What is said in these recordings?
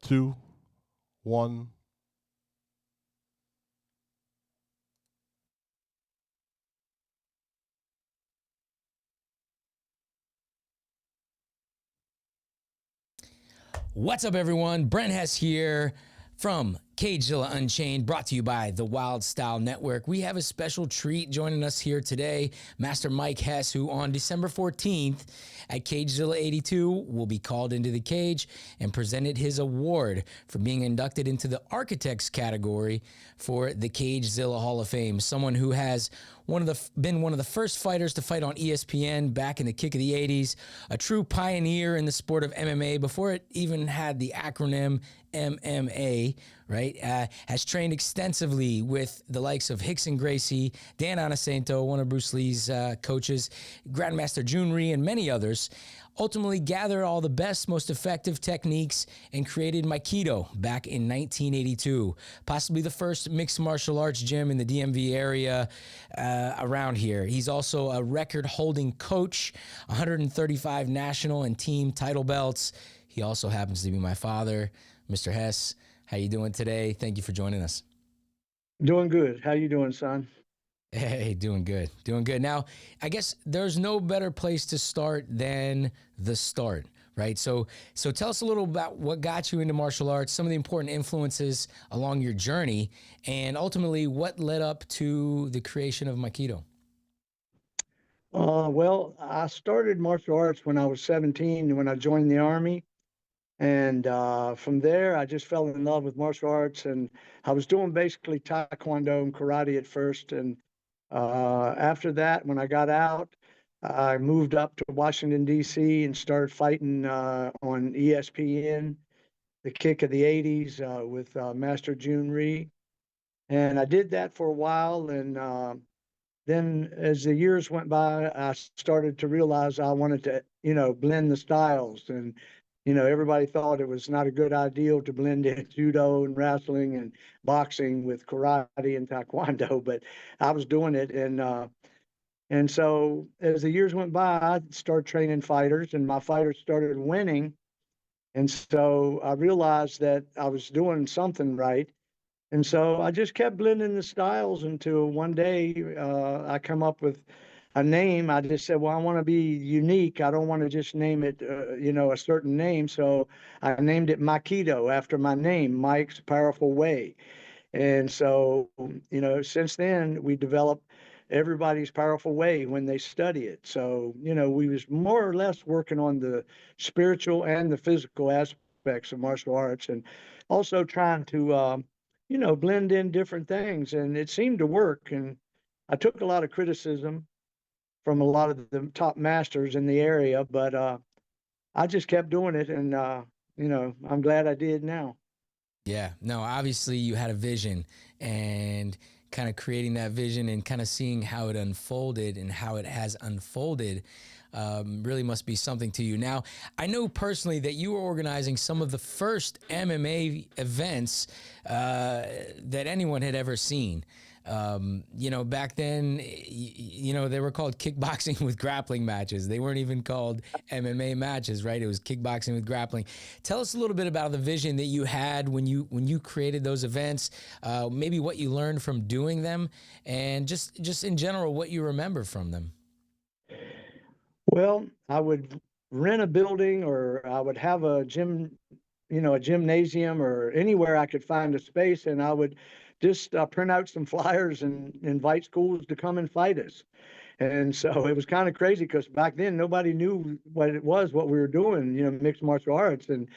2, 1. What's up, everyone? Brent Hess here from Cagezilla Unchained, brought to you by the Wild Style Network. We have a special treat joining us here today, Master Mike Hess, who on December 14th at Cagezilla 82 will be called into the cage and presented his award for being inducted into the Architects category for the Cagezilla Hall of Fame. Someone who has been one of the first fighters to fight on ESPN back in the kick of the 80s, a true pioneer in the sport of MMA before it even had the acronym MMA, right? Has trained extensively with the likes of Rickson Gracie, Dan Inosanto, one of Bruce Lee's coaches, Grandmaster Jun Rhee, and many others. Ultimately gathered all the best, most effective techniques and created MiKiDo back in 1982, possibly the first mixed martial arts gym in the DMV area around here. He's also a record-holding coach, 135 national and team title belts. He also happens to be my father. Mr. Hess, how you doing today? Thank you for joining us. Doing good. How you doing, son? Hey, doing good. Doing good. Now, I guess there's no better place to start than the start, right? So tell us a little about what got you into martial arts, some of the important influences along your journey, and ultimately what led up to the creation of MiKiDo. Well, I started martial arts when I was 17 when I joined the Army. And from there, I just fell in love with martial arts. And I was doing basically Taekwondo and karate at first. And after that, when I got out, I moved up to Washington, D.C. and started fighting on ESPN, the kick of the 80s with Master Jun Rhee. And I did that for a while. And then as the years went by, I started to realize I wanted to, blend the styles. And, everybody thought it was not a good idea to blend in judo and wrestling and boxing with karate and taekwondo, but I was doing it. And so as the years went by, I started training fighters and my fighters started winning. And so I realized that I was doing something right. And so I just kept blending the styles until one day I come up with a name. I just said, well, I want to be unique. I don't want to just name it, a certain name. So I named it MiKiDo after my name, Mike's Powerful Way. And so, since then we developed everybody's powerful way when they study it. So, we was more or less working on the spiritual and the physical aspects of martial arts and also trying to, blend in different things. And it seemed to work. And I took a lot of criticism from a lot of the top masters in the area, but I just kept doing it. And, I'm glad I did now. Yeah, no, obviously you had a vision and kind of creating that vision and kind of seeing how it unfolded and how it has unfolded really must be something to you. Now, I know personally that you were organizing some of the first MMA events that anyone had ever seen. Back then, they were called kickboxing with grappling matches. They weren't even called MMA matches, right? It was kickboxing with grappling. Tell us a little bit about the vision that you had when you created those events, maybe what you learned from doing them, and just in general, what you remember from them. Well, I would rent a building or I would have a gym, a gymnasium or anywhere I could find a space, and I would just print out some flyers and invite schools to come and fight us. And so it was kind of crazy because back then nobody knew what it was, what we were doing, mixed martial arts. And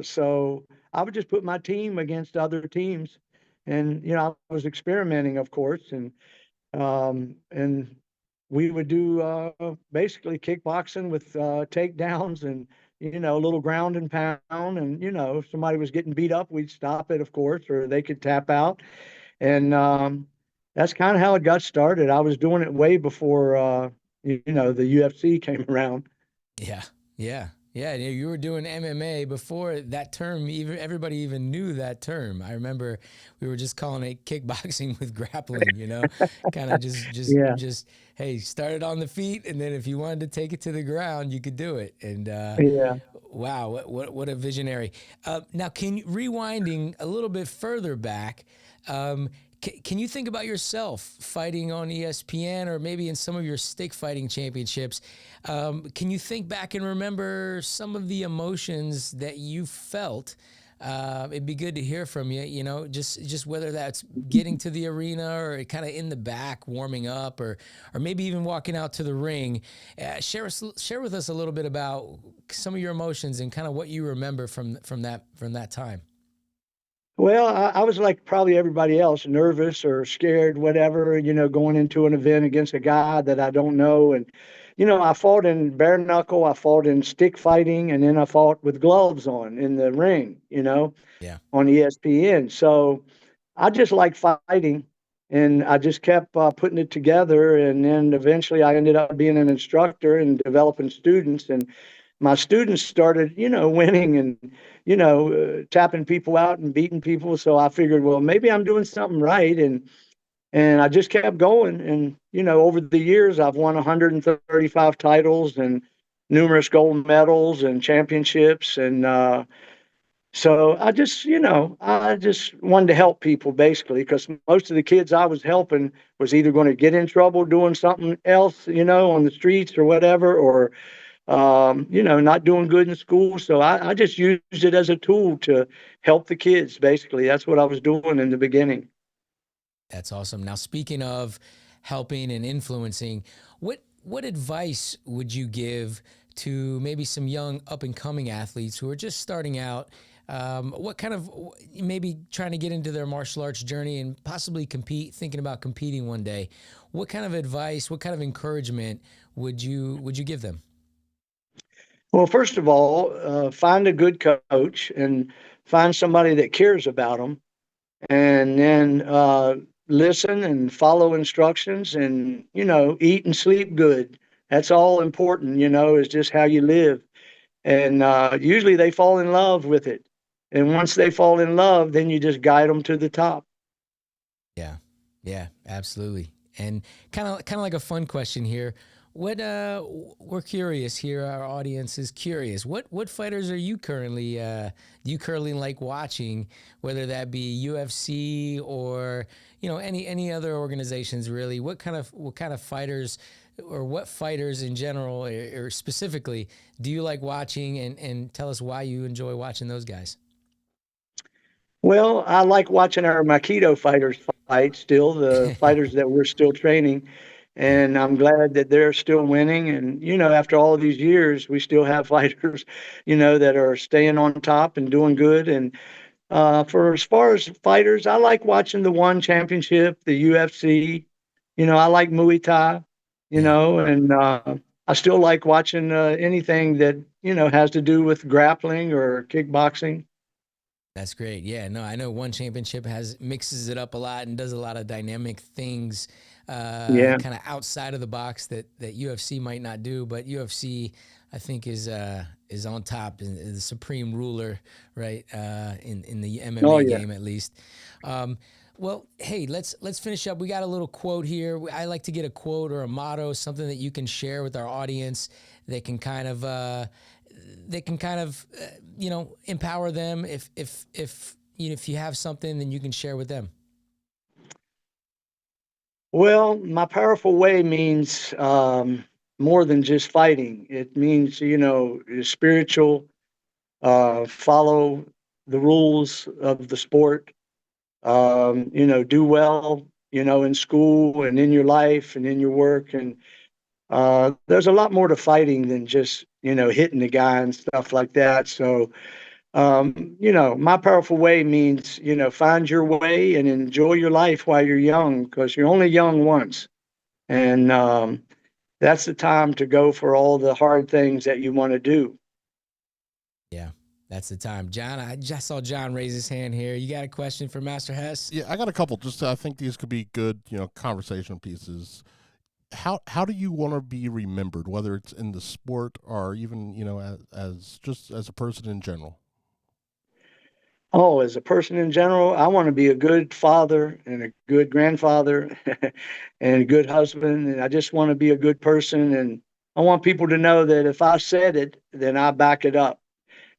so I would just put my team against other teams. And, I was experimenting, of course. And we would do basically kickboxing with takedowns and, a little ground and pound. And, if somebody was getting beat up, we'd stop it, of course, or they could tap out. And that's kind of how it got started. I was doing it way before, the UFC came around. Yeah. Yeah. Yeah, you were doing MMA before that term. Even everybody even knew that term. I remember we were just calling it kickboxing with grappling. Kind of Yeah. just hey, start it on the feet, and then if you wanted to take it to the ground, you could do it. And Yeah. wow, what a visionary! Now, rewinding a little bit further back? Can you think about yourself fighting on ESPN or maybe in some of your stick fighting championships? Can you think back and remember some of the emotions that you felt? It'd be good to hear from you, just whether that's getting to the arena or kind of in the back warming up or maybe even walking out to the ring. Share with us a little bit about some of your emotions and kind of what you remember from that time. Well, I was like probably everybody else, nervous or scared, whatever, going into an event against a guy that I don't know. And, I fought in bare knuckle, I fought in stick fighting, and then I fought with gloves on in the ring, Yeah. on ESPN. So I just like fighting and I just kept putting it together. And then eventually I ended up being an instructor and developing students. And my students started, winning and, tapping people out and beating people. So I figured, well, maybe I'm doing something right. And I just kept going. And, over the years, I've won 135 titles and numerous gold medals and championships. And, so I just wanted to help people basically because most of the kids I was helping was either going to get in trouble doing something else, on the streets or whatever, or not doing good in school. So I just used it as a tool to help the kids. Basically, that's what I was doing in the beginning. That's awesome. Now, speaking of helping and influencing, what advice would you give to maybe some young up and coming athletes who are just starting out? What kind of maybe trying to get into their martial arts journey and possibly thinking about competing one day? What kind of advice, what kind of encouragement would you give them? Well, first of all, find a good coach and find somebody that cares about them, and then listen and follow instructions, and eat and sleep good. That's all important. Is just how you live. And usually they fall in love with it. And once they fall in love, then you just guide them to the top. Yeah, yeah, absolutely. And kind of like a fun question here. What we're curious here. Our audience is curious. What fighters are you currently like watching? Whether that be UFC or any other organizations really. What kind of fighters or what fighters in general or specifically do you like watching? And tell us why you enjoy watching those guys. Well, I like watching our MiKiDo fighters fight still, the fighters that we're still training. Yeah, And I'm glad that they're still winning. And, after all of these years, we still have fighters, that are staying on top and doing good. And for as far as fighters, I like watching the One Championship, the UFC. I like Muay Thai, yeah. and I still like watching anything that, has to do with grappling or kickboxing. That's great. Yeah, no, I know One Championship mixes it up a lot and does a lot of dynamic things, Yeah. kind of outside of the box that UFC might not do. But UFC, I think, is on top, is the supreme ruler, right? In the Oh, MMA yeah. game, at least. Well, hey, let's finish up. We got a little quote here. I like to get a quote or a motto, something that you can share with our audience that can kind of empower them. If you have something, then you can share with them. Well, my powerful way means more than just fighting. It means, spiritual, follow the rules of the sport, do well, in school and in your life and in your work. And there's a lot more to fighting than just, hitting the guy and stuff like that. So, my powerful way means, find your way and enjoy your life while you're young because you're only young once. And that's the time to go for all the hard things that you want to do. Yeah, that's the time. John, I just saw John raise his hand here. You got a question for Master Hess? Yeah, I got a couple. Just I think these could be good, conversation pieces. how do you want to be remembered, whether it's in the sport or even, as just as a person in general? Oh, as a person in general, I want to be a good father and a good grandfather and a good husband. And I just want to be a good person. And I want people to know that if I said it, then I back it up.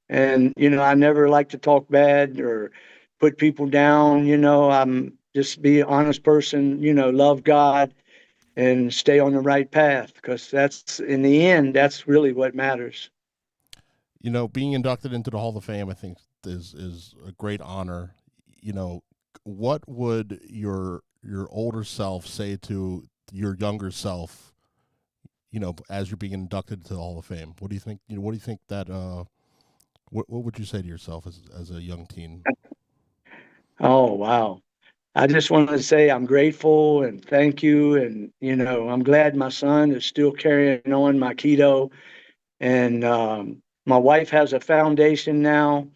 And, I never like to talk bad or put people down. I'm just be an honest person, love God and stay on the right path, because that's, in the end, that's really what matters. Being inducted into the Hall of Fame, I think is a great honor. You know, what would your older self say to your younger self? As you're being inducted into the Hall of Fame, what do you think? What do you think that? What would you say to yourself as a young teen? Oh, wow. I just wanted to say I'm grateful and thank you. And, I'm glad my son is still carrying on MiKiDo. And my wife has a foundation now,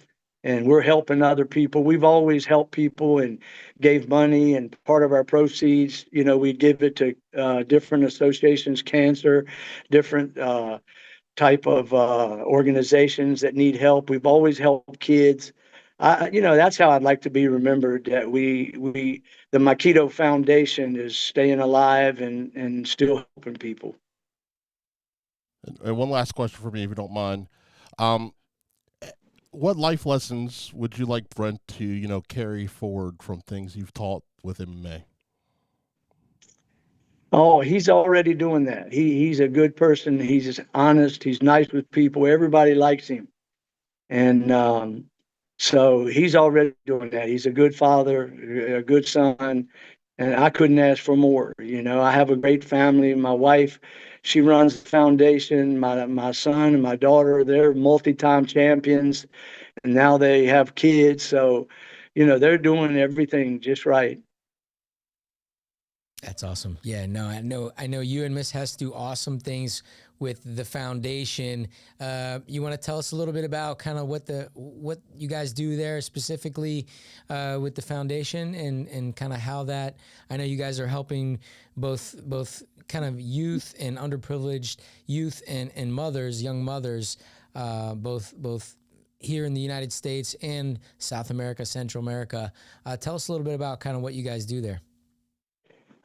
and we're helping other people. We've always helped people and gave money, and part of our proceeds, we give it to different associations, cancer, different type of organizations that need help. We've always helped kids. That's how I'd like to be remembered. That the MiKiDo Foundation is staying alive and still helping people. And one last question for me, if you don't mind. Um, what life lessons would you like Brent to, carry forward from things you've taught with MMA? Oh, he's already doing that. He's a good person. He's just honest. He's nice with people. Everybody likes him. And so he's already doing that. He's a good father, a good son, and I couldn't ask for more. I have a great family. My wife, she runs the foundation. My son and my daughter, they're multi-time champions, and now they have kids. So, they're doing everything just right. That's awesome. Yeah, no, I know you and Miss Hess do awesome things with the foundation. You want to tell us a little bit about kind of what you guys do there specifically with the foundation, and kind of how that, I know you guys are helping both kind of youth and underprivileged youth and mothers, young mothers, both here in the United States and South America, Central America. Tell us a little bit about kind of what you guys do there.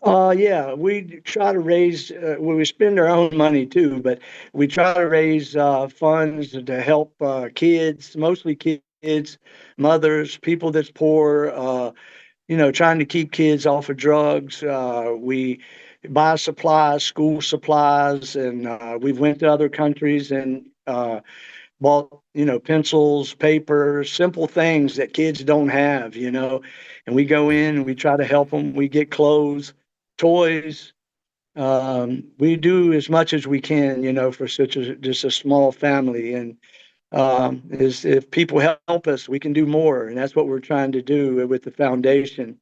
Yeah, we try to raise, well, we spend our own money too, but we try to raise funds to help kids, mostly kids, mothers, people that's poor, trying to keep kids off of drugs. We buy supplies, school supplies, and we've went to other countries and bought, pencils, paper, simple things that kids don't have, and we go in and we try to help them. We get clothes, toys. We do as much as we can, for just a small family. And is if people help us, we can do more, and that's what we're trying to do with the foundation.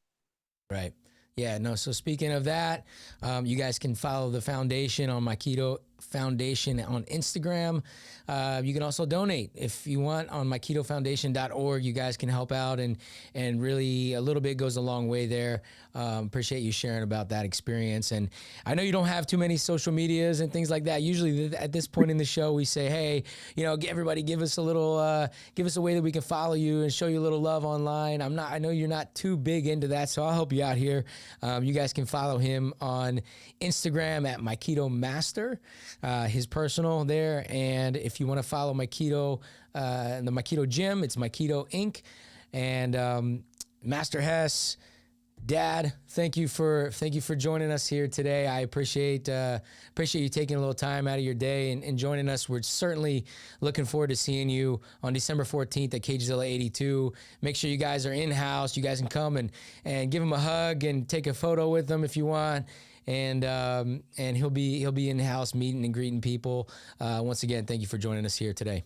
Right. Yeah, no. So speaking of that, you guys can follow the foundation on MiKiDo Foundation on Instagram. You can also donate if you want on MiKiDoFoundation.org. You guys can help out, and really a little bit goes a long way there. Appreciate you sharing about that experience. And I know you don't have too many social medias and things like that. Usually at this point in the show, we say, hey, everybody give us a little, give us a way that we can follow you and show you a little love online. I know you're not too big into that, so I'll help you out here. You guys can follow him on Instagram at MiKiDo Master, his personal there. And if you want to follow MiKiDo, the MiKiDo Gym, it's MiKiDo Inc. And Master Hess, Dad, thank you for joining us here today. I appreciate you taking a little time out of your day and joining us. We're certainly looking forward to seeing you on December 14th at Cagezilla 82. Make sure you guys are in house. You guys can come and give him a hug and take a photo with him if you want. And he'll be in the house meeting and greeting people. Once again, thank you for joining us here today.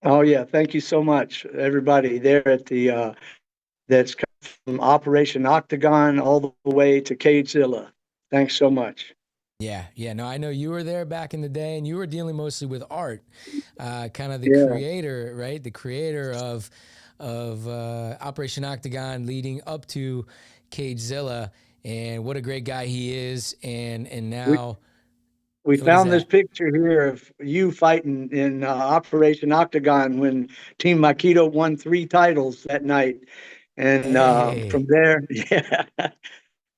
Oh yeah, thank you so much, everybody there at the that's come from Operation Octagon all the way to Cagezilla. Thanks so much. Yeah. No, I know you were there back in the day, and you were dealing mostly with art, kind of the Yeah. creator, right? The creator of Operation Octagon, leading up to Cagezilla. and what a great guy he is. And now, We what is found this that? picture here of you fighting in Operation Octagon when Team MiKiDo won 3 titles that night. And from Hey, there, yeah,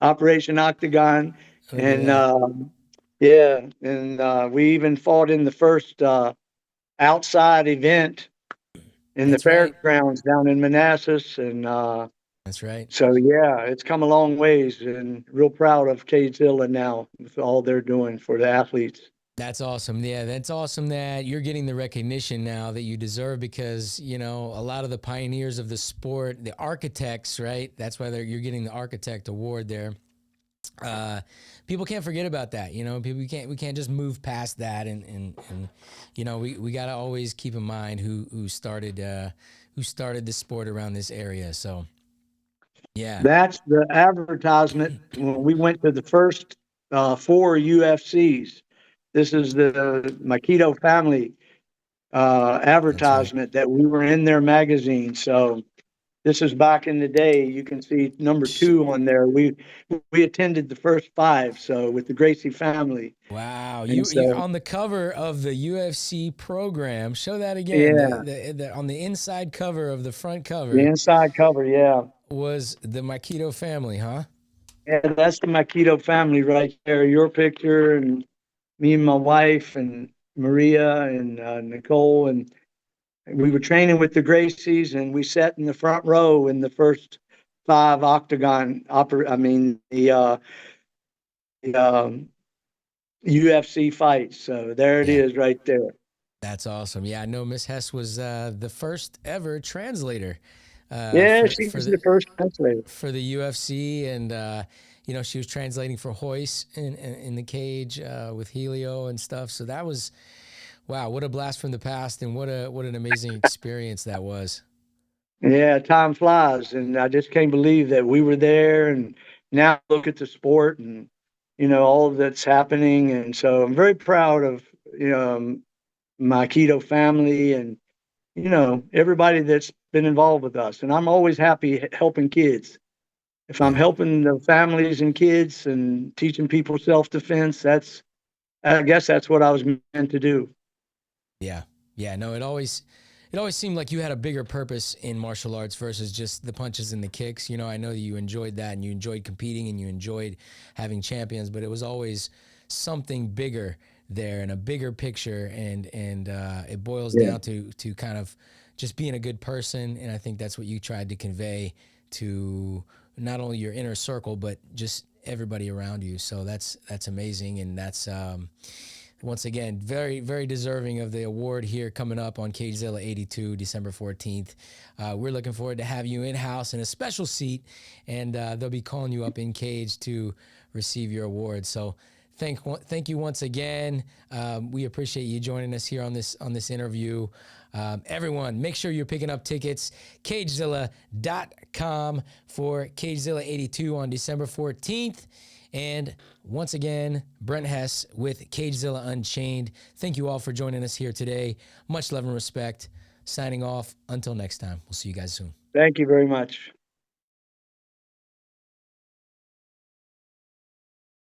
Operation Octagon. look at And that. yeah, and we even fought in the first outside event in the That's right. fairgrounds down in Manassas. And That's right. so, yeah, it's come a long ways, and real proud of Cagezilla now with all they're doing for the athletes. That's awesome. Yeah, that's awesome that you're getting the recognition now that you deserve because, you know, a lot of the pioneers of the sport, the architects, right? That's why you're getting the architect award there. People can't forget about that. You know, people we can't just move past that and you know, we got to always keep in mind who started the sport around this area. So, yeah. That's the advertisement when we went to the first 4 UFCs. This is the MiKiDo family That's right. advertisement that we were in their magazine. So this is back in the day. You can see number 2 on there. We attended the first 5, so with the Gracie family. Wow, And you so on the cover of the UFC program. Show that again. yeah, On the inside cover of the front the cover inside cover, yeah. was the MiKiDo family, huh? Yeah, that's the MiKiDo family right there. Your picture and me and my wife and Maria and Nicole, and we were training with the Gracies, and we sat in the front row in the first 5 octagon. I mean the UFC fights. So there it Yeah, is, right there. that's awesome. Yeah, I know Miss Hess was the first ever translator Yeah, she was the the first translator. UFC, and you know, she was translating for Hoist in the cage with Helio and stuff. So that was wow, what a blast from the past, and what an amazing experience that was. Yeah, time flies, and I just can't believe that we were there. And now look at the sport, and all that's happening. And so I'm very proud of my keto family, and everybody that's been involved with us. And I'm always happy helping kids. If I'm Yeah. helping the families and kids and teaching people self-defense, I guess that's what I was meant to do. Yeah. Yeah. No, it always seemed like you had a bigger purpose in martial arts versus just the punches and the kicks. You know, I know that you enjoyed that and you enjoyed competing and you enjoyed having champions, but it was always something bigger there and a bigger picture, and it boils Yeah. down to kind of just being a good person. And I think that's what you tried to convey to not only your inner circle but just everybody around you. So that's amazing, and that's once again, very, very deserving of the award here coming up on Cagezilla 82, December 14th. We're looking forward to have you in-house in a special seat, and they'll be calling you up in cage to receive your award. So thank you once again. We appreciate you joining us here on this interview. Everyone, make sure you're picking up tickets. Cagezilla.com for Cagezilla 82 on December 14th. And once again, Brent Hess with Cagezilla Unchained. Thank you all for joining us here today. Much love and respect. Signing off. Until next time. We'll see you guys soon. Thank you very much.